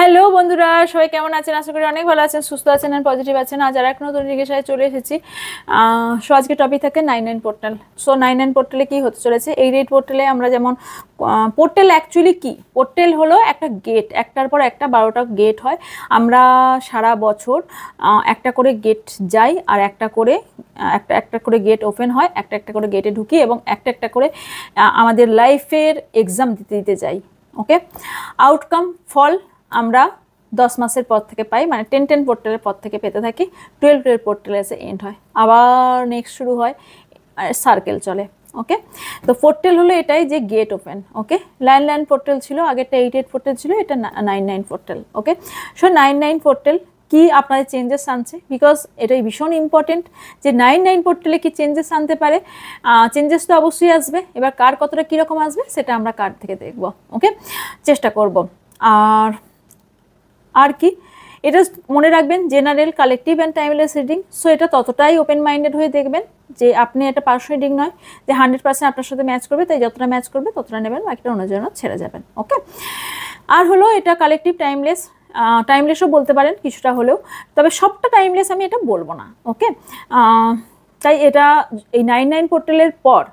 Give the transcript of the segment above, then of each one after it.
Hello বন্ধুরা, সবাই কেমন আছেন? আশা করি অনেক ভালো আছেন, সুস্থ আছেন আর পজিটিভ আছেন। আজ আর এক নতুন জিজ্ঞাসায় চলে এসেছি। সো আজকে টপিক থাকে 99 পোর্টাল। সো 99 পোর্টালে কি হতে চলেছে? এই রেড পোর্টালে আমরা যেমন পোর্টাল অ্যাকচুয়ালি কি? পোর্টাল হলো একটা গেট, একটার পর একটা 12টা গেট হয়। আমরা সারা বছর একটা করে গেট যাই আর একটা একটা করে গেট ওপেন হয়, একটা একটা করে গেটে ঢুকি এবং একটা একটা করে আমাদের লাইফের এক্সাম দিতে দিতে যাই। ওকে, আউটকাম ফল আমরা 10 মাসের পর থেকে পাই, মানে 10 পোর্টালের পর থেকে পেতে থাকি। 12 পোর্টালে এসে এন্ড হয়, আবার নেক্সট শুরু হয়, সার্কেল চলে। ওকে, তো পোর্টাল হলো এটাই যে গেট ওপেন। ওকে, লাইন পোর্টাল ছিল, আগেরটা 88 পোর্টাল ছিল, এটা 99 পোর্টাল। ওকে, সো 99 পোর্টাল কি আপনাদের চেঞ্জেস আনছে? বিকজ এটাই ভীষণ ইম্পর্টেন্ট যে 99 পোর্টালে কি চেঞ্জেস আনতে পারে। চেঞ্জেস তো অবশ্যই আসবে, এবার কার কতটা কীরকম আসবে সেটা আমরা কার্ড থেকে দেখব। ওকে, চেষ্টা করব। আর কি, এটা মনে রাখবেন general, collective and timeless reading. So এটা ততটাই ওপেন মাইন্ডেড হয়ে দেখবেন যে আপনি এটা পার্সোনাল রিডিং নয় যে 100% আপনার সাথে ম্যাচ করবে, তাই যতটা ম্যাচ করবে ততটা নেবেন, বাকিটা অন্য জন্য ছেড়ে যাবেন। ওকে, আর হলো এটা কালেকটিভ, টাইমলেস। টাইমলেসও বলতে পারেন কিছুটা হলেও, তবে সবটা টাইমলেস আমি এটা বলবো না। ওকে, তাই এটা এই 99 পোর্টালের পর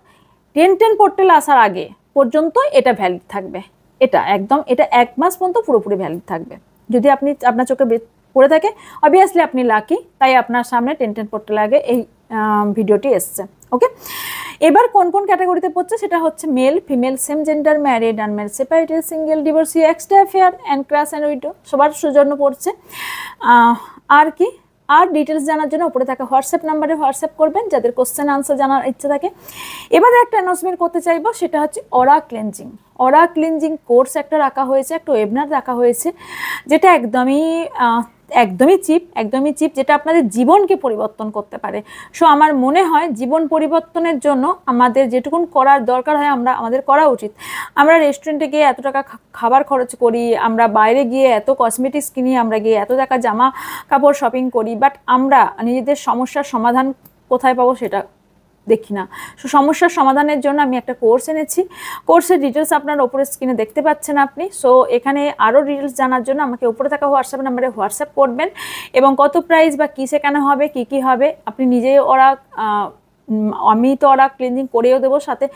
10 পোর্টাল আসার আগে পর্যন্ত এটা ভ্যালিড থাকবে। এটা একদম, এটা 1 মাস পর্যন্ত পুরোপুরি ভ্যালিড থাকবে। যদি আপনার চোখে পড়ে থাকে, অবভিয়াসলি আপনি লাকি, তাই আপনার সামনে 10 পোর্টাল আগে এই ভিডিওটি এসছে। ওকে, এবার কোন কোন ক্যাটাগরিতে পড়ছে সেটা হচ্ছে male, female, same gender, married, unmarried, separated, single, divorcee, extra affair and crush and widow, সবার জন্য পড়ছে। আর কি, আর ডিটেলস জানার জন্য উপরে থাকা হোয়াটসঅ্যাপ নাম্বারে হোয়াটসঅ্যাপ করবেন যাদের কোশ্চেন আনসার জানার ইচ্ছে থাকে। এবার একটা অ্যানাউন্সমেন্ট করতে চাইবো, সেটা হচ্ছে অরা ক্লেনজিং। অরা ক্লেনজিং কোর্স একটা রাখা হয়েছে, একটা ওয়েবিনার রাখা হয়েছে, যেটা একদমই চিপ, যেটা আপনাদের জীবনকে পরিবর্তন করতে পারে। সো আমার মনে হয় জীবন পরিবর্তনের জন্য আমাদের যেটুকুন করার দরকার হয় আমাদের করা উচিত। আমরা রেস্টুরেন্টে গিয়ে এত টাকা খাবার খরচ করি, আমরা বাইরে গিয়ে এত কসমেটিক্স কিনি, আমরা গিয়ে এত টাকা জামা কাপড় শপিং করি, বাট আমরা নিজেদের সমস্যার সমাধান কোথায় পাবো সেটা দেখি না। সো সমস্যার সমাধানের জন্য আমি একটা কোর্স এনেছি। কোর্সের ডিটেলস আপনার ওপরে স্ক্রিনে দেখতে পাচ্ছেন আপনি। সো এখানে আরও ডিটেলস জানার জন্য আমাকে উপরে থাকা হোয়াটসঅ্যাপ নাম্বারে হোয়াটসঅ্যাপ করবেন, এবং কত প্রাইস বা কী শেখানো হবে, কী হবে আপনি নিজেই আমি তো অরা ক্লিনজিং করেও দেবো, সাথে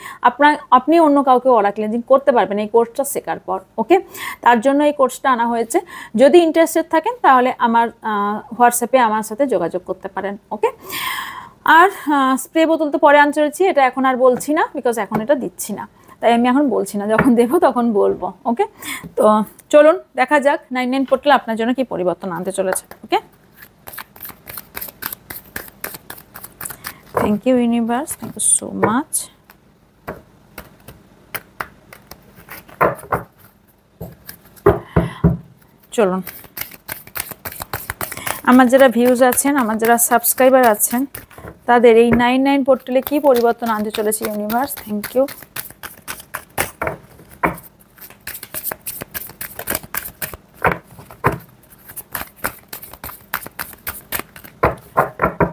আপনি অন্য কাউকে অরা ক্লিনজিং করতে পারবেন এই কোর্সটা শেখার পর। ওকে, তার জন্য এই কোর্সটা আনা হয়েছে। যদি ইন্টারেস্টেড থাকেন তাহলে আমার হোয়াটসঅ্যাপে আমার সাথে যোগাযোগ করতে পারেন। ওকে, আর স্প্রে বোতল তো পরে আনতে চলেছি, এটা এখন আর বলছি না, বিকজ এখন এটা দিচ্ছি না, তাই আমি এখন বলছি না, যখন দেবো তখন বলবো। ওকে, তো চলুন দেখা যাক 99 পোর্টাল আপনার জন্য কি পরিবর্তন আনতে চলেছে। Okay, thank you universe, thank you so much. চলুন, আমার যারা ভিউজ আছেন, আমার যারা সাবস্ক্রাইবার আছেন, তাদের এই 99 পোর্টালে কি পরিবর্তন আনতে চলেছে universe. Thank you.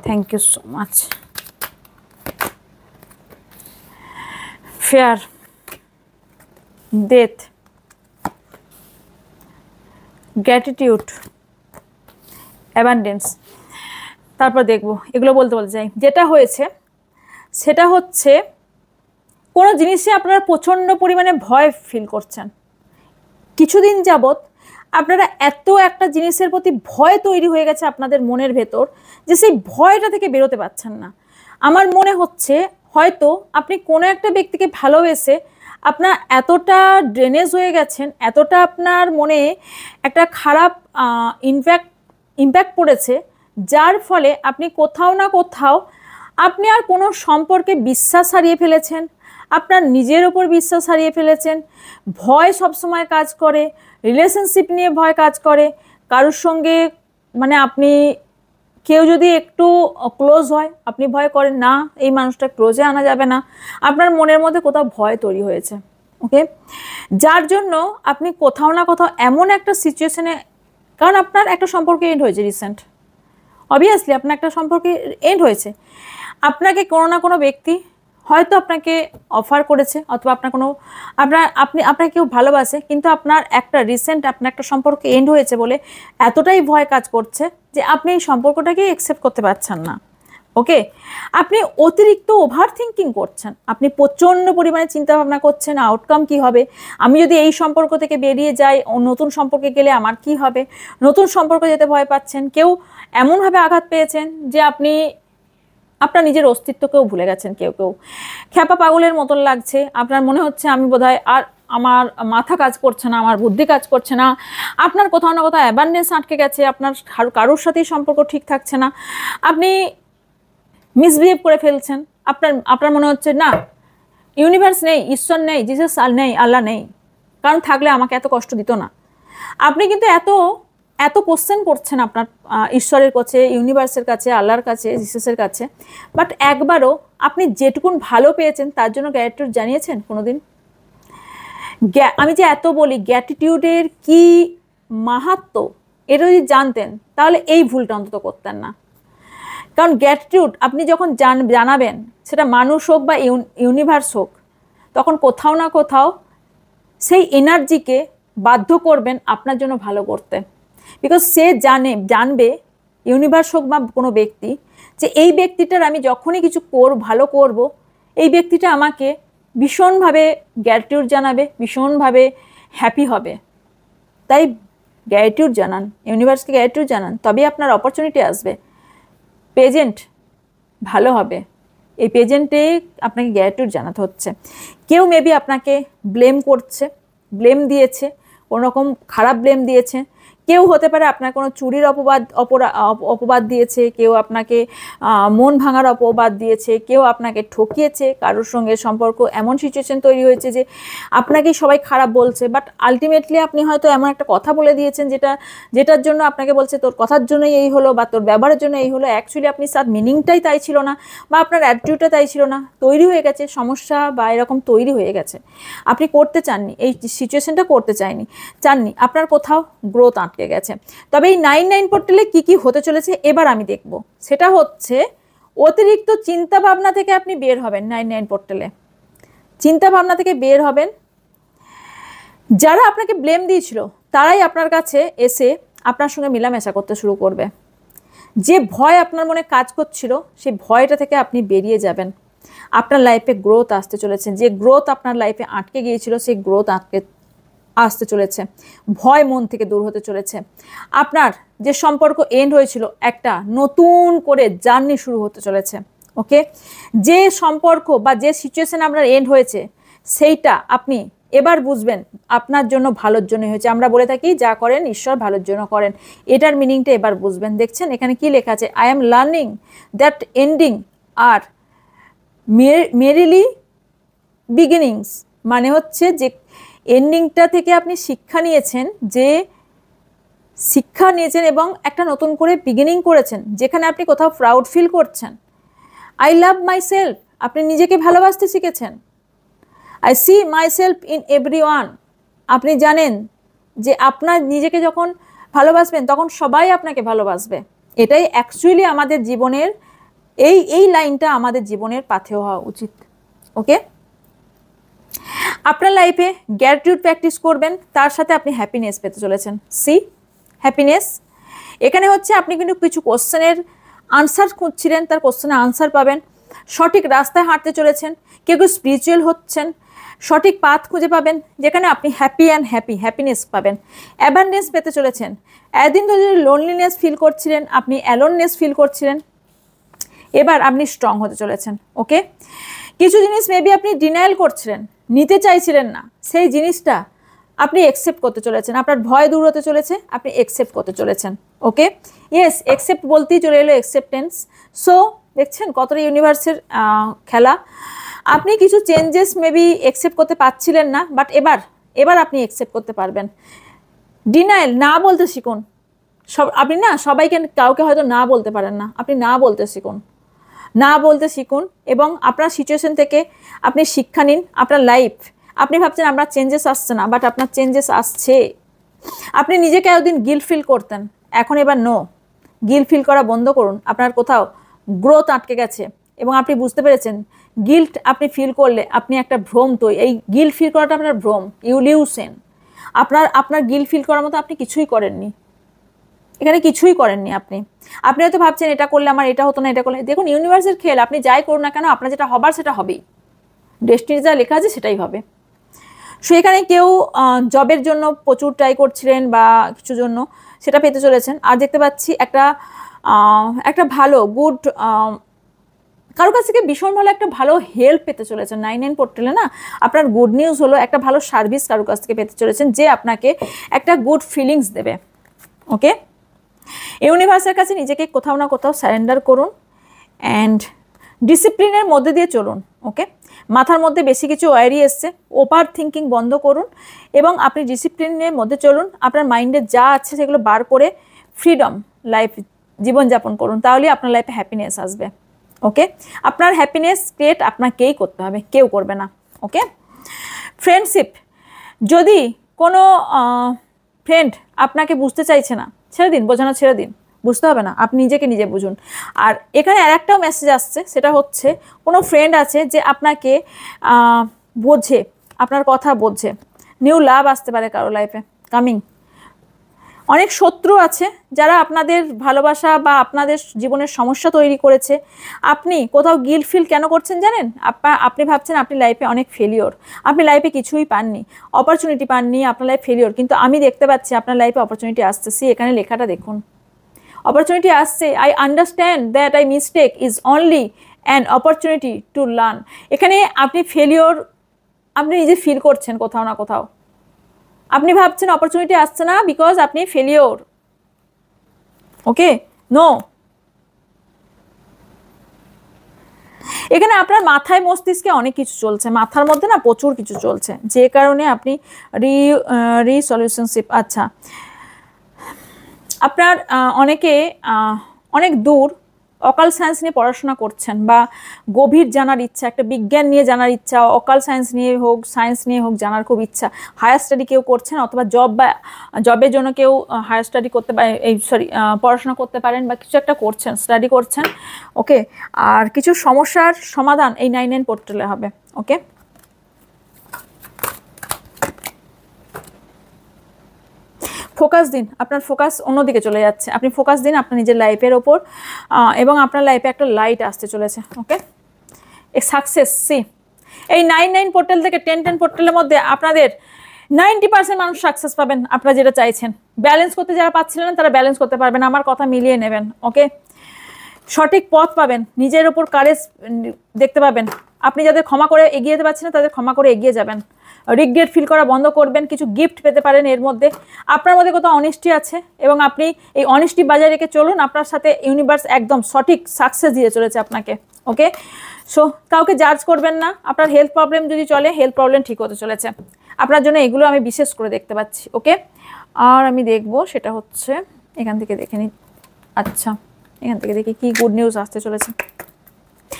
Thank you so much. Fear, death, gratitude, abundance. তারপর দেখবো, এগুলো বলতে চাই। যেটা হয়েছে সেটা হচ্ছে কোনো জিনিসে আপনারা প্রচণ্ড পরিমাণে ভয় ফিল করছেন। কিছুদিন যাবৎ আপনারা একটা জিনিসের প্রতি ভয় তৈরি হয়ে গেছে আপনাদের মনের ভেতর, যে সেই ভয়টা থেকে বেরোতে পারছেন না। আমার মনে হচ্ছে হয়তো আপনি কোনো একটা ব্যক্তিকে ভালোবেসে আপনার এতটা ড্রেনেজ হয়ে গেছেন, এতটা আপনার মনে একটা খারাপ ইম্প্যাক্ট পড়েছে, যার ফলে আপনি কোথাও না কোথাও আপনি আর কোনো সম্পর্কে বিশ্বাস হারিয়ে ফেলেছেন, আপনার নিজের ওপর বিশ্বাস হারিয়ে ফেলেছেন। ভয় সবসময় কাজ করে, রিলেশনশিপ নিয়ে ভয় কাজ করে, কারোর সঙ্গে মানে কেউ যদি একটু ক্লোজ হয় আপনি ভয় করেন না, এই মানুষটা ক্লোজে আনা যাবে না, আপনার মনের মধ্যে কোথাও ভয় তৈরি হয়েছে। ওকে, যার জন্য আপনি কোথাও না কোথাও এমন একটা সিচুয়েশনে, কারণ আপনার একটা সম্পর্কে এন্ড হয়েছে রিসেন্ট, অবভিয়াসলি আপনার একটা সম্পর্কে এন্ড হয়েছে, আপনাকে কোনো না কোনো ব্যক্তি হয়তো আপনাকে অফার করেছে অথবা আপনার কোনো আপনাকে কেউ ভালোবাসে, কিন্তু আপনার একটা রিসেন্ট আপনার একটা সম্পর্ক এন্ড হয়েছে বলে এতটাই ভয় কাজ করছে যে আপনি এই সম্পর্কটাকে অ্যাকসেপ্ট করতে পারছেন না। ওকে, আপনি অতিরিক্ত ওভার থিঙ্কিং করছেন, আপনি প্রচণ্ড পরিমাণে চিন্তা ভাবনা করছেন আউটকাম কি হবে, আমি যদি এই সম্পর্ক থেকে বেরিয়ে যাই নতুন সম্পর্কে গেলে আমার কি হবে, নতুন সম্পর্ক যেতে ভয় পাচ্ছেন। কেউ এমনভাবে আঘাত পেয়েছেন যে আপনি আপনার নিজের অস্তিত্বকেও ভুলে গেছেন। কেউ কেউ খ্যাপা পাগলের মতন লাগছে, আপনার মনে হচ্ছে আমি বোধহয় আর আমার মাথা কাজ করছে না, আমার বুদ্ধি কাজ করছে না, আপনার কোথাও না কোথাও অ্যাবান্ডেন্স আটকে গেছে, আপনার কারোর সাথেই সম্পর্ক ঠিক থাকছে না, আপনি মিসবিহেভ করে ফেলছেন, আপনার মনে হচ্ছে না ইউনিভার্স নেই, ঈশ্বর নেই, জিসাস নেই, আল্লাহ নেই, কারণ থাকলে আমাকে এত কষ্ট দিত না। আপনি কিন্তু এত কোশ্চেন করছেন আপনার ঈশ্বরের কাছে, ইউনিভার্সের কাছে, আল্লাহর কাছে, জিসাসের কাছে, বাট একবারও আপনি যেটুকুন ভালো পেয়েছেন তার জন্য গ্র্যাটিটিউড জানিয়েছেন কোনোদিন? আমি যে এত বলি গ্র্যাটিটিউডের কি মাহাত্ম্য, এটা যদি জানতেন তাহলে এই ভুলটা অন্তত করতেন না। কারণ গ্র্যাটিটিউড আপনি যখন জানাবেন, সেটা মানুষ হোক বা ইউনিভার্স হোক, তখন কোথাও না কোথাও সেই এনার্জিকে বাধ্য করবেন আপনার জন্য ভালো করতে। বিকজ সে জানবে, ইউনিভার্স হোক বা কোনো ব্যক্তি, যে এই ব্যক্তিটার আমি যখনই কিছু ভালো করব, এই ব্যক্তিটা আমাকে ভীষণভাবে গ্র্যাটিটিউড জানাবে, ভীষণভাবে হ্যাপি হবে। তাই গ্র্যাটিটিউড জানান, ইউনিভার্সকে গ্র্যাটিটিউড জানান, তবেই আপনার অপরচুনিটি আসবে, প্রেজেন্ট ভালো হবে। এই প্রেজেন্টে আপনাকে গ্র্যাটিটিউড জানাতে হচ্ছে। কেউ মেবি আপনাকে ব্লেম করছে, ব্লেম দিয়েছে, কোনোরকম খারাপ ব্লেম দিয়েছে। কেউ হতে পারে আপনার কোনো চুরির অপবাদ দিয়েছে, কেউ আপনাকে মন ভাঙার অপবাদ দিয়েছে, কেউ আপনাকে ঠকিয়েছে, কারোর সঙ্গে সম্পর্ক এমন সিচুয়েশন তৈরি হয়েছে যে আপনাকেই সবাই খারাপ বলছে, বাট আলটিমেটলি আপনি হয়তো এমন একটা কথা বলে দিয়েছেন যেটার জন্য আপনাকে বলছে তোর কথার জন্যই এই হলো বা তোর ব্যবহারের জন্য এই হলো। অ্যাকচুয়ালি আপনি তার মিনিংটাই তাই ছিল না, বা আপনার অ্যাটিটিউডটা তাই ছিল না, তৈরি হয়ে গেছে সমস্যা বা এরকম তৈরি হয়ে গেছে। আপনি করতে চাননি, এই সিচুয়েশনটা করতে চাননি, আপনার কোথাও গ্রোথ আটকে গেছে। তবে এই 9-9 পোর্টালে কি কি হতে চলেছে এবার আমি দেখব। সেটা হচ্ছে অতিরিক্ত চিন্তা ভাবনা থেকে আপনি বের হবেন। 9-9 পোর্টালে চিন্তা ভাবনা থেকে বের হবেন। যারা আপনাকে ব্লেম দিয়েছিল তারাই আপনার কাছে এসে আপনার সঙ্গে মেলামেশা করতে শুরু করবে। যে ভয় আপনার মনে কাজ করছিল, সেই ভয়টা থেকে আপনি বেরিয়ে যাবেন। আপনার লাইফে গ্রোথ আসতে চলেছে। যে গ্রোথ আপনার লাইফে আটকে গিয়েছিল, সেই গ্রোথ আসতে চলেছে। ভয় মন থেকে দূর হতে চলেছে। আপনার যে সম্পর্ক এন্ড হয়েছিল, একটা নতুন করে জার্নি শুরু হতে চলেছে। ওকে, যে সম্পর্ক বা যে সিচুয়েশন আপনার এন্ড হয়েছে, সেইটা আপনি এবার বুঝবেন আপনার জন্য ভালোর জন্য হয়েছে। আমরা বলে থাকি যা করেন ঈশ্বর ভালোর জন্য করেন, এটার মিনিংটা এবার বুঝবেন। দেখছেন এখানে কি লেখা আছে? I am learning that ending are merely beginnings, মানে হচ্ছে যে এন্ডিংটা থেকে আপনি শিক্ষা নিয়েছেন এবং একটা নতুন করে বিগিনিং করেছেন, যেখানে আপনি কোথাও প্রাউড ফিল করছেন। আই লাভ মাই সেলফ, আপনি নিজেকে ভালোবাসতে শিখেছেন। I see my self in everyone, আপনি জানেন যে আপনার নিজেকে যখন ভালোবাসবেন তখন সবাই আপনাকে ভালোবাসবে। এটাই অ্যাকচুয়ালি আমাদের জীবনের এই লাইনটা আমাদের জীবনের পাথেয় হওয়া উচিত। ওকে, আপনার লাইফে গ্র্যাটিটিউড প্র্যাকটিস করবেন, তার সাথে আপনি হ্যাপিনেস পেতে চলেছেন। সি হ্যাপিনেস, এখানে হচ্ছে আপনি কিন্তু কিছু কোশ্চেনের আনসার খুঁজছিলেন, তার কোশ্চেনের আনসার পাবেন। সঠিক রাস্তায় হাঁটতে চলেছেন, কেউ স্পিরিচুয়াল হচ্ছেন, সঠিক পাথ খুঁজে পাবেন যেখানে আপনি হ্যাপিনেস পাবেন, অ্যাবান্ডেন্স পেতে চলেছেন। এতদিন ধরে যদি লোনলিনেস ফিল করছিলেন, আপনি অ্যালোননেস ফিল করছিলেন, এবার আপনি স্ট্রং হতে চলেছেন। ওকে, কিছু জিনিস মেবি আপনি ডিনায়াল করছিলেন, নিতে চাইছিলেন না, সেই জিনিসটা আপনি অ্যাকসেপ্ট করতে চলেছেন। আপনার ভয় দূর হতে চলেছে, আপনি অ্যাকসেপ্ট করতে চলেছেন। ওকে, ইয়েস, অ্যাকসেপ্ট বলতেই চলে এলো অ্যাকসেপ্টেন্স। সো দেখছেন কতটা ইউনিভার্সের খেলা। আপনি কিছু চেঞ্জেস মেবি অ্যাকসেপ্ট করতে পারছিলেন না, বাট এবার আপনি অ্যাকসেপ্ট করতে পারবেন। ডিনায়াল, না বলতে শিখুন। আপনি না সবাইকে, কাউকে হয়তো না বলতে পারেন না, আপনি না বলতে শিখুন এবং আপনার সিচুয়েশন থেকে আপনি শিক্ষা নিন। আপনার লাইফ, আপনি ভাবছেন আপনার চেঞ্জেস আসছে না, বাট আপনার চেঞ্জেস আসছে। আপনি নিজেকে এতদিন গিল্ট ফিল করতেন, এখন এবার নো, গিল্ট ফিল করা বন্ধ করুন। আপনার কোথাও গ্রোথ আটকে গেছে এবং আপনি বুঝতে পেরেছেন গিল্ট আপনি ফিল করলে আপনি একটা ভ্রম তৈরি, এই গিল্ট ফিল করাটা আপনার ভ্রম, ইউলিউশন। আপনার গিল্ট ফিল করার মতো আপনি কিছুই করেননি, এখানে কিছুই করেননি আপনি। আপনি হয়তো ভাবছেন এটা করলে আমার এটা হতো না, এটা করলে, দেখুন ইউনিভার্সের খেল, আপনি যাই করুন না কেন আপনার যেটা হবার সেটা হবেই, ডেস্টিনি যা লেখা আছে সেটাই হবে। সো এখানে কেউ জবের জন্য প্রচুর ট্রাই করছিলেন বা কিছুর জন্য, সেটা পেতে চলেছেন। আর দেখতে পাচ্ছি একটা ভালো গুড কারো কাছ থেকে ভীষণ ভালো একটা ভালো হেল্প পেতে চলেছেন। 9-9 পোর্টালে না আপনার গুড নিউজ হলো একটা ভালো সার্ভিস কারো কাছ থেকে পেতে চলেছেন, যে আপনাকে একটা গুড ফিলিংস দেবে। ওকে, ইউনিভার্সের কাছে নিজেকে কোথাও না কোথাও সারেন্ডার করুন অ্যান্ড ডিসিপ্লিনের মধ্যে দিয়ে চলুন। ওকে, মাথার মধ্যে বেশি কিছু ওয়ারি এসছে, ওভার থিঙ্কিং বন্ধ করুন এবং আপনি ডিসিপ্লিনের মধ্যে চলুন। আপনার মাইন্ডে যা আছে সেগুলো বার করে ফ্রিডম লাইফ জীবনযাপন করুন, তাহলেই আপনার লাইফে হ্যাপিনেস আসবে। ওকে, আপনার হ্যাপিনেস ক্রিয়েট আপনাকেই করতে হবে, কেউ করবে না। ওকে, ফ্রেন্ডশিপ, যদি কোনো ফ্রেন্ড আপনাকে বুঝতে চাইছে না, ছেড়ে দিন, বোঝানো ছেড়ে দিন, বুঝতে হবে না, আপনি নিজেকে নিজে বুঝুন। আর এখানে আর একটাও মেসেজ আসছে, সেটা হচ্ছে কোনো ফ্রেন্ড আছে যে আপনাকে বোঝে, আপনার কথা বোঝে, নিউ লাভ আসতে পারে কারো লাইফে কামিং। অনেক শত্রু আছে যারা আপনাদের ভালোবাসা বা আপনাদের জীবনের সমস্যা তৈরি করেছে। আপনি কোথাও গিল্ট ফিল কেন করছেন জানেন? আপনি ভাবছেন আপনি লাইফে অনেক ফেলিওর, আপনি লাইফে কিছুই পাননি, অপরচুনিটি পাননি, আপনার লাইফ ফেলিওর। কিন্তু আমি দেখতে পাচ্ছি আপনার লাইফে অপরচুনিটি আসতেছি, এখানে লেখাটা দেখুন, অপরচুনিটি আসছে। I understand that I mistake is only an opportunity to learn. এখানে আপনি ফেলিওর আপনি নিজে ফিল করছেন কোথাও না কোথাও, আপনি ভাবছেন অপরচুনিটি আসছে না বিকজ আপনি ফেলিওর। ওকে, নো, এখানে আপনার মাথায় মস্তিষ্কে অনেক কিছু চলছে, মাথার মধ্যে না প্রচুর কিছু চলছে, যে কারণে আপনি রিসলিউশনশিপ। আচ্ছা, আপনার অনেকে অনেক দূর অকাল সায়েন্স নিয়ে পড়াশোনা করছেন বা গভীর জানার ইচ্ছা, একটা বিজ্ঞান নিয়ে জানার ইচ্ছা, অকাল সায়েন্স নিয়ে হোক, সায়েন্স নিয়ে হোক, জানার খুব ইচ্ছা। হায়ার স্টাডি কেউ করছেন, অথবা জবের জন্য কেউ হায়ার স্টাডি করতে পারে, পড়াশোনা করতে পারেন বা কিছু একটা করছেন, স্টাডি করছেন। ওকে, আর কিছু সমস্যার সমাধান এই 9-9 পোর্টালে হবে। ওকে, ফোকাস দিন, আপনার ফোকাস অন্যদিকে চলে যাচ্ছে, আপনি ফোকাস দিন আপনার নিজের লাইফের ওপর এবং আপনার লাইফে একটা লাইট আসতে চলেছে। ওকে, এ সাকসেস সি এই 9-9 পোর্টাল থেকে 10-10 পোর্টালের মধ্যে আপনাদের 90% মানুষ সাকসেস পাবেন, আপনারা যেটা চাইছেন। ব্যালেন্স করতে যারা পাচ্ছিলেন না তারা ব্যালেন্স করতে পারবেন, আমার কথা মিলিয়ে নেবেন। ওকে, সঠিক পথ পাবেন, নিজের ওপর কারেজ দেখতে পাবেন। আপনি যাদের ক্ষমা করে এগিয়ে যেতে পারছেন না তাদের ক্ষমা করে এগিয়ে যাবেন, রিগ্রেট ফিল করা বন্ধ করবেন, কিছু গিফট পেতে পারেন এর মধ্যে। আপনার মধ্যে কোথাও অনেস্টি আছে এবং আপনি এই অনেস্টি বজায় রেখে চলুন, আপনার সাথে ইউনিভার্স একদম সঠিক সাকসেস দিয়ে চলেছে আপনাকে। ওকে, সো কাউকে জাজ করবেন না। আপনার হেলথ প্রবলেম যদি চলে, হেলথ প্রবলেম ঠিক হতে চলেছে আপনার জন্য, এগুলো আমি বিশেষ করে দেখতে পাচ্ছি। ওকে, আর আমি দেখব সেটা হচ্ছে এখান থেকে দেখে নিই। আচ্ছা, এখান থেকে দেখি কি গুড নিউজ আসতে চলেছে।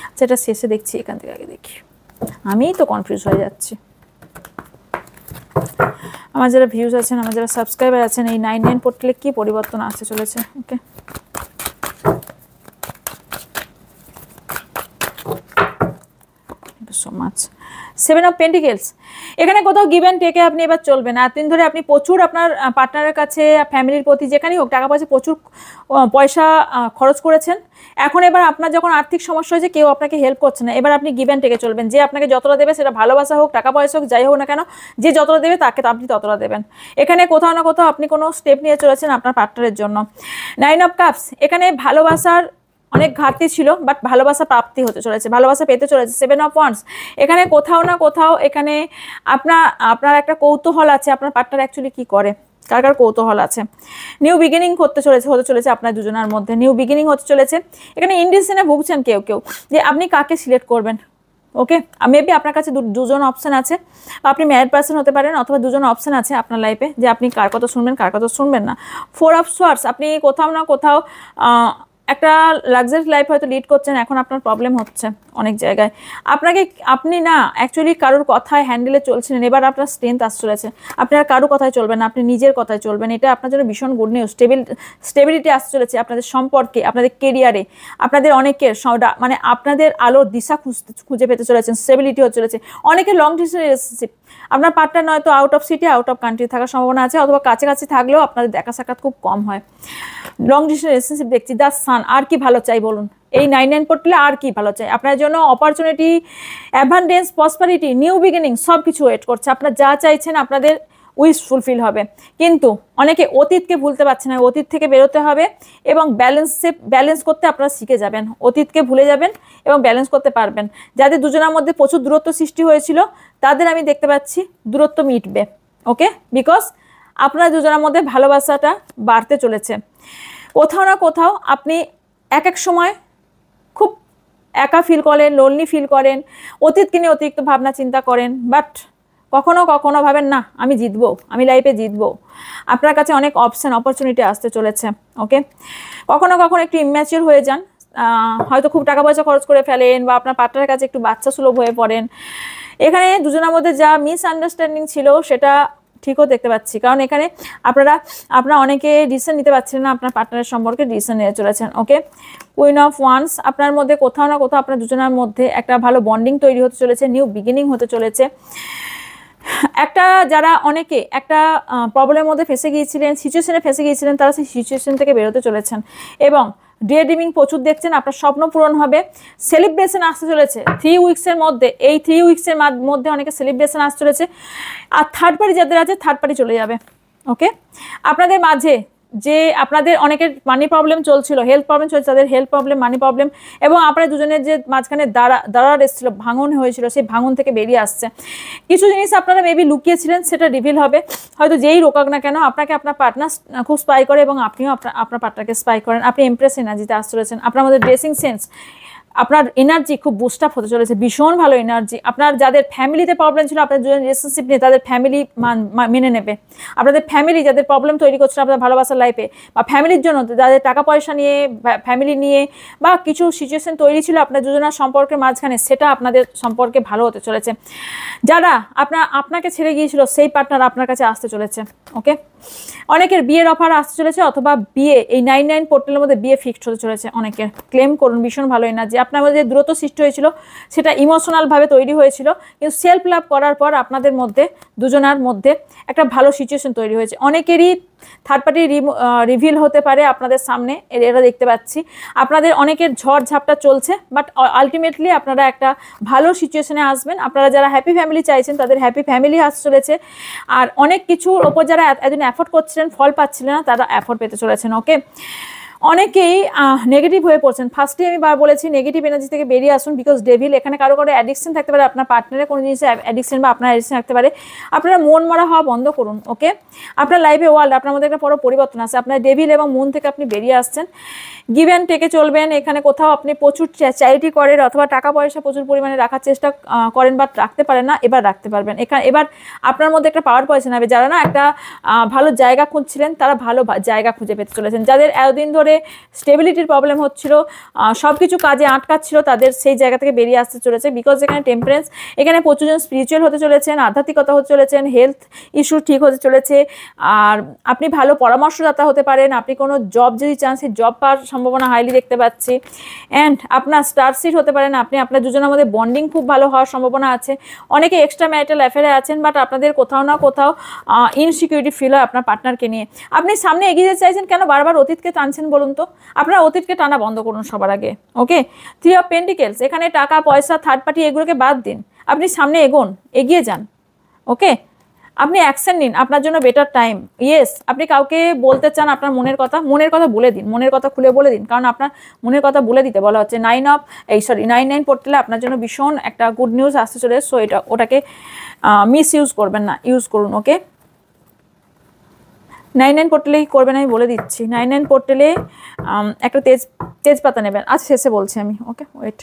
আচ্ছা, এটা শেষে দেখছি, এখান থেকে আগে দেখি, আমিই তো কনফিউজ হয়ে যাচ্ছি। আমার যারা ভিউজ আছেন, আমার যারা সাবস্ক্রাইবার আছেন, এই 9-9 পোর্টালে কি পরিবর্তন আসতে চলেছে। ওকে, সো মাচ। 7 অফ পেন্টিকেলস, এখানে কোথাও গিভ অ্যান্ড টেকে আপনি এবার চলবেন। এতদিন ধরে আপনি প্রচুর আপনার পার্টনারের কাছে, ফ্যামিলির প্রতি, যেখানেই হোক টাকা পয়সা প্রচুর পয়সা খরচ করেছেন। এখন এবার আপনার যখন আর্থিক সমস্যা হয়েছে, কেউ আপনাকে হেল্প করছে না, এবার আপনি গিভ অ্যান্ড টেকে চলবেন। যে আপনাকে যতটা দেবে, সেটা ভালোবাসা হোক, টাকা পয়সা হোক, যাই হোক না কেন, যে যতটা দেবে তাকে আপনি ততটা দেবেন। এখানে কোথাও না কোথাও আপনি কোনো স্টেপ নিয়ে চলেছেন আপনার পার্টনারের জন্য। 9 অফ কাপস, এখানে ভালোবাসার অনেক ঘাটতি ছিল, বাট ভালোবাসা প্রাপ্তি হতে চলেছে, ভালোবাসা পেতে চলেছে। 7 অফ ওয়ান্স, এখানে কোথাও না কোথাও এখানে আপনার একটা কৌতূহল আছে, আপনার পার্টনার অ্যাকচুয়ালি কি করে, কার কার কৌতূহল আছে। নিউ বিগিনিং হতে চলেছে আপনার দুজনের মধ্যে, নিউ বিগিনিং হতে চলেছে। এখানে ইনডিসিশনে ভুগছেন কেউ যে আপনি কাকে সিলেক্ট করবেন। ওকে, মেবি আপনার কাছে দুজন অপশান আছে, বা আপনি ম্যারিড পার্সন হতে পারেন, অথবা দুজন অপশান আছে আপনার লাইফে যে আপনি কার কথা শুনবেন, কার কথা শুনবেন না। 4 অফ সোয়ার্ডস, আপনি কোথাও না কোথাও একটা লাক্সারি লাইফ হয়তো লিড করছেন, এখন আপনার প্রবলেম হচ্ছে অনেক জায়গায়। আপনি না অ্যাকচুয়ালি কারোর কথায় হ্যান্ডেলে চলছিলেন, এবার আপনার স্ট্রেংথ আসতে চলেছে, আপনি আর কারোর কথায় চলবেন না, আপনি নিজের কথায় চলবেন। এটা আপনার জন্য ভীষণ গুড নিউজ। স্টেবিলিটি আসতে চলেছে আপনাদের সম্পর্কে, আপনাদের কেরিয়ারে, আপনাদের অনেকের মানে আপনাদের আলোর দিশা খুঁজে পেতে চলেছেন, স্টেবিলিটি হতে চলেছে। অনেকের লং ডিস্টেন্স রিলেশনশিপ, আপনার পার্টনার নয়তো out of city, out of country থাকার সম্ভাবনা আছে, অথবা কাছাকাছি থাকলেও আপনাদের দেখা সাক্ষাৎ খুব কম হয়। লং ডিস্টেন্স রিলেশনশিপ দেখছি। দ্য সান, আর কি ভালো চাই বলুন? এই 9 পড়লে আর কি ভালো চাই? আপনার জন্য অপরচুনিটি, অ্যাভান্ডেন্স, প্রসপারিটি, নিউ বিগিনিং সব কিছু ওয়েট করছে। আপনারা যা চাইছেন আপনাদের উইশ ফুলফিল হবে। কিন্তু অনেকে অতীতকে ভুলতে পারছে না, অতীত থেকে বেরোতে হবে এবং ব্যালেন্স করতে আপনারা শিখে যাবেন। অতীতকে ভুলে যাবেন এবং ব্যালেন্স করতে পারবেন। যাদের দুজনের মধ্যে প্রচুর দূরত্ব সৃষ্টি হয়েছিল তাদের আমি দেখতে পাচ্ছি দূরত্ব মিটবে। ওকে, বিকজ আপনারা দুজনের মধ্যে ভালোবাসাটা বাড়তে চলেছে। কোথাও না কোথাও আপনি এক এক সময় খুব একা ফিল করেন, লোনলি ফিল করেন, অতীতকে নিয়ে অতিরিক্ত ভাবনা চিন্তা করেন, বাট কখনো কখনো ভাবেন না আমি জিতবো, আমি লাইফে জিতবো। আপনার কাছে অনেক অপরচুনিটি আসতে চলেছে। ওকে, কখনো কখনো একটু ইম্যাচিওর হয়ে যান, হয়তো খুব টাকা পয়সা খরচ করে ফেলেন, বা আপনার পার্টনারের কাছে একটু বাচ্চা সুলভ হয়ে পড়েন। এখানে দুজনের মধ্যে যা মিসআন্ডারস্ট্যান্ডিং ছিল সেটা ঠিকও দেখতে পাচ্ছি, কারণ এখানে আপনারা অনেকে ডিসিশন নিতে পারছিলেন না, আপনার পার্টনারের সম্পর্কে ডিসিশন নিয়ে চলেছেন। ওকে, কুইন অফ ওয়ান্স, আপনার মধ্যে কোথাও না কোথাও আপনার দুজনের মধ্যে একটা ভালো বন্ডিং তৈরি হতে চলেছে, নিউ বিগিনিং হতে চলেছে। যারা অনেকে একটা প্রবলেমের মধ্যে ফেসে গিয়েছিলেন, সিচুয়েশনে ফেসে গিয়েছিলেন, তারা সেই সিচুয়েশন থেকে বেরোতে চলেছেন এবং ডে ড্রিমিং প্রচুর দেখছেন, আপনার স্বপ্ন পূরণ হবে। সেলিব্রেশন আসতে চলেছে 3 উইক্সের মধ্যে। এই 3 উইক্সের মধ্যে অনেকে সেলিব্রেশন আসতে চলেছে। আর থার্ড পার্টি যাদের আছে, থার্ড পার্টি চলে যাবে। ওকে, আপনাদের মাঝে যে আপনাদের অনেকের মানি প্রবলেম চলছিল, হেলথ প্রবলেম চলছে, তাদের হেলথ প্রবলেম, মানি প্রবলেম, এবং আপনাদের দুজনের যে মাঝখানে দাঁড়া এসেছিল, ভাঙন হয়েছিল, সেই ভাঙন থেকে বেরিয়ে আসছে। কিছু জিনিস আপনারা মেবি লুকিয়েছিলেন, সেটা রিভিল হবে। হয়তো যেই রোকাক না কেন, আপনাকে আপনার পার্টনার খুব স্পাই করে এবং আপনিও আপনার পার্টনারকে স্পাই করেন। আপনি ইমপ্রেস এনার্জিতে আসতে চলেছেন। আপনার মধ্যে ড্রেসিং সেন্স, আপনার এনার্জি খুব বুস্ট আপ হতে চলেছে, ভীষণ ভালো এনার্জি। আপনার যাদের ফ্যামিলিতে প্রবলেম ছিল, আপনার দুজন রিলেশনশিপ নিয়ে, তাদের ফ্যামিলি মেনে নেবে। আপনাদের ফ্যামিলি যাদের প্রবলেম তৈরি করছে আপনাদের ভালোবাসার লাইফে, বা ফ্যামিলির জন্য যাদের টাকা পয়সা নিয়ে, ফ্যামিলি নিয়ে, বা কিছু সিচুয়েশন তৈরি ছিল আপনার দুজনের সম্পর্কের মাঝখানে, সেটা আপনাদের সম্পর্কে ভালো হতে চলেছে। যারা আপনাকে ছেড়ে গিয়েছিল, সেই পার্টনার আপনার কাছে আসতে চলেছে। ওকে, অনেকের বিয়ের অফার আসতে চলেছে, অথবা বিয়ে, এই 9 পোর্টালের মধ্যে বিয়ে ফিক্সড হতে চলেছে। অনেকের ক্লেম করুন, ভীষণ ভালো এনার্জি। আপনার মধ্যে দূরত্ব সৃষ্টি হয়েছিল, সেটা ইমোশনালভাবে তৈরি হয়েছিল, কিন্তু সেলফ লাভ করার পর আপনাদের মধ্যে, দুজনার মধ্যে একটা ভালো সিচুয়েশন তৈরি হয়েছে। অনেকেরই থার্ড পার্টি রিভিল হতে পারে আপনাদের সামনে, এটা দেখতে পাচ্ছি। আপনাদের অনেকের ঝড় ঝাপটা চলছে, বাট আলটিমেটলি আপনারা একটা ভালো সিচুয়েশনে আসবেন। আপনারা যারা হ্যাপি ফ্যামিলি চাইছেন, তাদের হ্যাপি ফ্যামিলি আসতে চলেছে। আর অনেক কিছুর ওপর যারা এতদিন এফোর্ট করছিলেন, ফল পাচ্ছিলেন না, তারা এফোর্ট পেতে চলেছেন। ওকে, অনেকেই নেগেটিভ হয়ে পড়ছেন। ফার্স্টে আমি বলেছি নেগেটিভ এনার্জি থেকে বেরিয়ে আসুন, বিকজ ডেভিল, এখানে কারো অ্যাডিকশন থাকতে পারে, আপনার পার্টনারের কোনো জিনিসে অ্যাডিকশন বা আপনার অ্যাডিকশন থাকতে পারে। আপনারা মন মরা হওয়া বন্ধ করুন। ওকে, আপনার লাইফে ওয়ার্ল্ড, আপনার মধ্যে একটা বড় পরিবর্তন আছে। আপনার ডেভিল এবং মুন থেকে আপনি বেরিয়ে আসছেন। গিভ অ্যান্ড টেকে চলবেন। এখানে কোথাও আপনি প্রচুর চ্যারিটি করেন, অথবা টাকা পয়সা প্রচুর পরিমাণে রাখার চেষ্টা করেন, বা রাখতে পারেন না, এবার রাখতে পারবেন। এবার আপনার মধ্যে একটা পাওয়ার পয়সা হবে। যারা না একটা ভালো জায়গা খুঁজছিলেন, তারা ভালো জায়গা খুঁজে পেতে চলেছেন। যাদের এতদিন ধরে স্টেবিলিটির প্রবলেম হচ্ছিল, সব কিছু কাজে আটকাচ্ছিল, তাদের সেই জায়গা থেকে বেরিয়ে আসতে চলেছে। বিকজ এখানে টেম্পারেন্স, এখানে প্রচুরজন স্পিরিচুয়াল হতে চলেছেন, আধ্যাত্মিকতা হতে চলেছেন, হেলথ ইস্যু ঠিক হতে চলেছে। আর আপনি ভালো পরামর্শদাতা হতে পারেন। আপনি কোনো জব যদি চান, সেই জব পাওয়ার সম্ভাবনা হাইলি দেখতে পাচ্ছি। অ্যান্ড আপনার স্টারসিট হতে পারেন। আপনি আপনার দুজনের মধ্যে বন্ডিং খুব ভালো হওয়ার সম্ভাবনা আছে। অনেকে এক্সট্রা ম্যারিটাল অ্যাফেয়ারে আছেন, বাট আপনাদের কোথাও না কোথাও ইনসিকিউরিটি ফিল হয় আপনার পার্টনারকে নিয়ে। আপনি সামনে এগিয়ে যেতে চাইছেন, কেন বারবার অতীতকে টানছেন বলুন তো? আপনার অতীতকে টানা বন্ধ করুন সবার আগে। ওকে, 3 অফ পেন্টিকেলস, এখানে টাকা পয়সা, থার্ড পার্টি, এগুলোকে বাদ দিন। আপনি সামনে এগিয়ে যান। ওকে, আপনি অ্যাকশন নিন, আপনার জন্য বেটার টাইম। ইয়েস, আপনি কাউকে বলতে চান আপনার মনের কথা বলে দিন, মনের কথা খুলে বলে দিন, কারণ আপনার মনের কথা বলে দিতে বলা হচ্ছে। 9 পোর্টালে আপনার জন্য ভীষণ একটা গুড নিউজ আসতে চলে। সো ওটাকে মিস ইউজ করবেন না, ইউজ করুন। ওকে, 9 পোর্টালে কি করবেন আমি বলে দিচ্ছি। 9 পোর্টালে একটা তেজপাতা নেবেন। আজ শেষে বলছি আমি। ওকে, ওয়েট।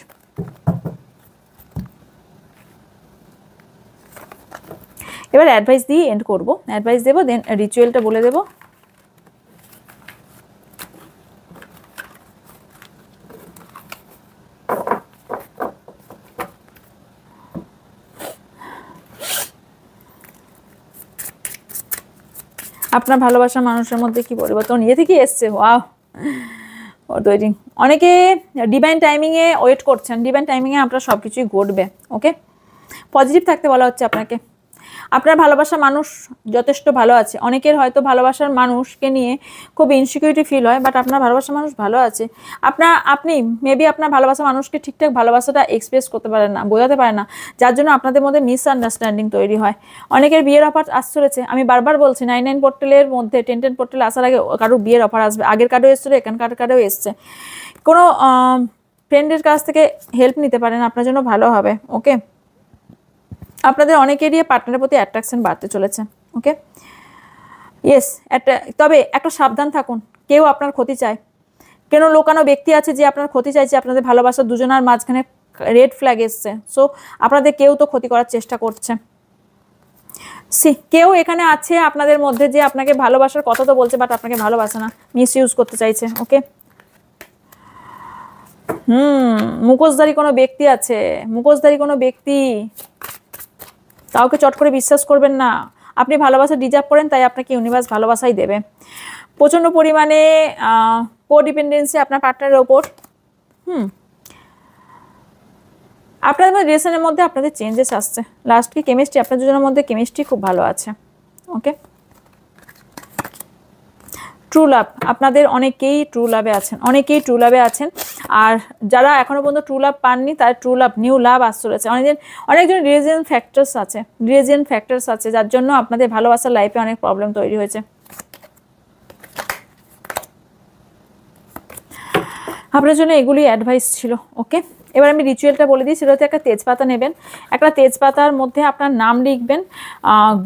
এবার অ্যাডভাইস দিয়ে এন্ড করবো, অ্যাডভাইস দেবো, দেন রিচুয়ালটা বলে দেবো। আপনার ভালোবাসার মানুষের মধ্যে কি পরিবর্তন নিজে থেকেই এসছে। ওয়াও, তৈরি। অনেকে ডিভাইন টাইমিংয়ে ওয়েট করছেন, ডিভাইন টাইমিংয়ে আপনার সব কিছুই ঘটবে। ওকে, পজিটিভ থাকতে বলা হচ্ছে আপনাকে। আপনার ভালোবাসার মানুষ যথেষ্ট ভালো আছে। অনেকের হয়তো ভালোবাসার মানুষকে নিয়ে খুব ইনসিকিউরিটি ফিল হয়, বাট আপনার ভালোবাসার মানুষ ভালো আছে। আপনি মেবি আপনার ভালোবাসার মানুষকে ঠিকঠাক ভালোবাসাটা এক্সপ্রেস করতে পারেন না, বোঝাতে পারেন না, যার জন্য আপনাদের মধ্যে মিসআন্ডারস্ট্যান্ডিং তৈরি হয়। অনেকের বিয়ের অফার আসতে চলেছে। আমি বারবার বলছি 99 পোর্টালের মধ্যে 10 পোর্টালে আসার আগে কারো বিয়ের অফার আসবে। আগের কার্ডও এসেছিলো, এখানকার কার্ডও এসছে। কোনো ফ্রেন্ডের কাছ থেকে হেল্প নিতে পারেন, আপনার জন্য ভালো হবে। ওকে, আপনাদের অনেকেরই পার্টনারের প্রতি অ্যাট্রাকশন বাড়তে চলেছে। ওকে, ইয়েস, তবে একটা সাবধান থাকুন, কেউ আপনার ক্ষতি চায়। কেন লোকানো ব্যক্তি আছে যে আপনার ক্ষতি চাইছে, আপনাদের ভালোবাসার দুজনের মাঝখানে রেড ফ্ল্যাগ এসছে। সো আপনাদের কেউ তো ক্ষতি করার চেষ্টা করছে। কেউ এখানে আছে আপনাদের মধ্যে যে আপনাকে ভালোবাসার কথা তো বলছে, বাট আপনাকে ভালোবাসে না, মিস ইউজ করতে চাইছে। ওকে, মুখোশধারী কোনো ব্যক্তি আছে, মুখোশধারী কোনো ব্যক্তি। কাউকে চট করে বিশ্বাস করবেন না। আপনি ভালোবাসা ডিজার্ভ করেন, তাই আপনাকে ইউনিভার্স ভালোবাসাই দেবে। প্রচণ্ড পরিমাণে কোডিপেন্ডেন্সি আপনার পার্টনারের ওপর। আপনাদের রিলেশনের মধ্যে আপনাদের চেঞ্জেস আসছে। লাস্ট কি কেমিস্ট্রি, আপনার দুজনের মধ্যে কেমিস্ট্রি খুব ভালো আছে। ওকে, ট্রু লাভ, আপনাদের অনেকেই ট্রু লাভে আছেন, অনেকেই ট্রু লাভে আছেন। আর যারা এখনো পর্যন্ত ট্রু লাভ পাননি, তার ট্রু লাভ, নিউ লাভ আসতে চলেছে। অনেকজন রিলিজিয়ান ফ্যাক্টরস আছে, যার জন্য আপনাদের ভালোবাসার লাইফে অনেক প্রবলেম তৈরি হয়েছে। আপনার জন্য এগুলি অ্যাডভাইস ছিল। ওকে, এবার আমি রিচুয়ালটা বলে দিই। সেটা হচ্ছে একটা তেজপাতা নেবেন, একটা তেজপাতার মধ্যে আপনার নাম লিখবেন,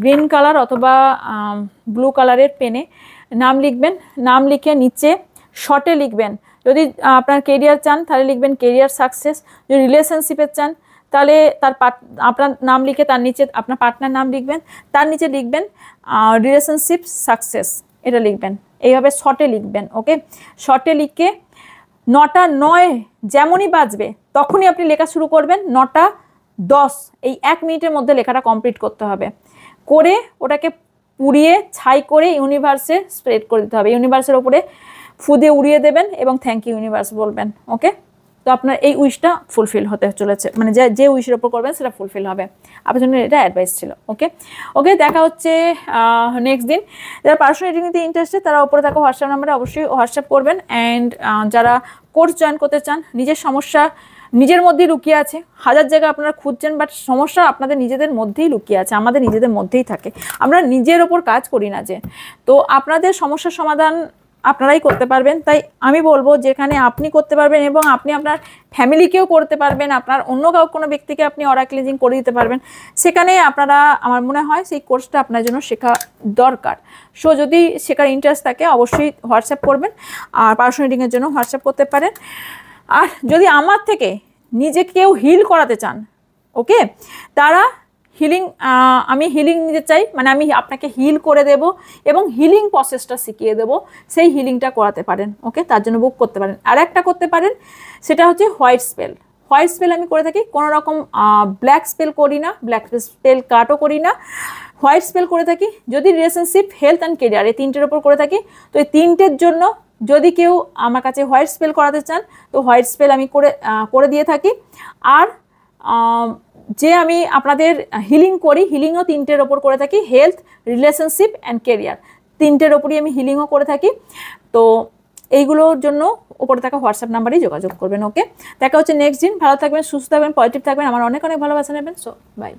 গ্রিন কালার অথবা ব্লু কালারের পেনে নাম লিখবেন। নাম লিখে নিচে শর্টে লিখবেন। যদি আপনার কেরিয়ার চান তাহলে লিখবেন কেরিয়ার সাকসেস। যদি রিলেশনশিপের চান তাহলে আপনার নাম লিখে তার নিচে আপনার পার্টনার নাম লিখবেন, তার নিচে লিখবেন রিলেশনশিপ সাকসেস, এটা লিখবেন। এইভাবে শর্টে লিখবেন। ওকে, শর্টে লিখে 9টা 9 যেমনই বাজবে তখনই আপনি লেখা শুরু করবেন। 9টা 10 এই 1 মিনিটের মধ্যে লেখাটা কমপ্লিট করতে হবে। করে ওটাকে পুড়িয়ে ছাই করে ইউনিভার্সে স্প্রেড করে দিতে হবে। ইউনিভার্সের ওপরে ফুদে উড়িয়ে দেবেন এবং থ্যাংক ইউ ইউনিভার্স বলবেন। ওকে, তো আপনার এই উইশটা ফুলফিল হতে চলেছে, মানে যে উইশের ওপর করবেন সেটা ফুলফিল হবে। আপনার জন্য এটা অ্যাডভাইস ছিল। ওকে, দেখা হচ্ছে নেক্সট দিন। যারা পার্সোনাল রিডিং নিতে ইন্টারেস্টেড তারা ওপরে থাকা হোয়াটসঅ্যাপ নাম্বারে অবশ্যই হোয়াটসঅ্যাপ করবেন। অ্যান্ড যারা কোর্স জয়েন করতে চান, নিজের সমস্যা নিজের মধ্যেই লুকিয়ে আছে, হাজার জায়গায় আপনারা খুঁজছেন, বাট সমস্যা আপনাদের নিজেদের মধ্যেই লুকিয়ে আছে, আমাদের নিজেদের মধ্যেই থাকে, আমরা নিজের ওপর কাজ করি না যে। তো আপনাদের সমস্যার সমাধান আপনারাই করতে পারবেন। তাই আমি বলবো যেখানে আপনি করতে পারবেন এবং আপনি আপনার ফ্যামিলিকেও করতে পারবেন, আপনার অন্য কোনো ব্যক্তিকে আপনি অরাক্লিজিং করে দিতে পারবেন, সেখানে আপনারা, আমার মনে হয় সেই কোর্সটা আপনার জন্য শেখা দরকার। সো যদি শেখার ইন্টারেস্ট থাকে অবশ্যই হোয়াটসঅ্যাপ করবেন। আর পার্সোনাল রিডিংয়ের জন্য হোয়াটসঅ্যাপ করতে পারেন। আর যদি আমার থেকে নিজেকেও হিল করাতে চান, ওকে, তারা আমি হিলিং নিতে চাই, মানে আমি আপনাকে হিল করে দেব এবং হিলিং প্রসেসটা শিখিয়ে দেব, সেই হিলিংটা করাতে পারেন। ওকে, তার জন্য বুক করতে পারেন। আর একটা করতে পারেন, সেটা হচ্ছে হোয়াইট স্পেল আমি করে থাকি। কোনো রকম ব্ল্যাক স্পেল করি না, ব্ল্যাক স্পেল কাটও করি না, হোয়াইট স্পেল করে থাকি। যদি রিলেশনশিপ, হেলথ অ্যান্ড কেরিয়ার এই 3টের ওপর করে থাকি, তো এই 3টের জন্য যদি কেউ আমার কাছে হোয়াইট স্পেল করাতে চান তো হোয়াইট স্পেল আমি করে দিয়ে থাকি। আর যে আমি আপনাদের হিলিং করি, হিলিংও 3টের ওপর করে থাকি, হেলথ, রিলেশনশিপ অ্যান্ড কেরিয়ার 3টের ওপরই আমি হিলিংও করে থাকি। তো এইগুলোর জন্য ওপরে থাকা হোয়াটসঅ্যাপ নাম্বারেই যোগাযোগ করবেন। ওকে, দেখা হচ্ছে নেক্সট দিন। ভালো থাকবেন, সুস্থ থাকবেন, পজিটিভ থাকবেন। আমার অনেক ভালোবাসা নেবেন। So by.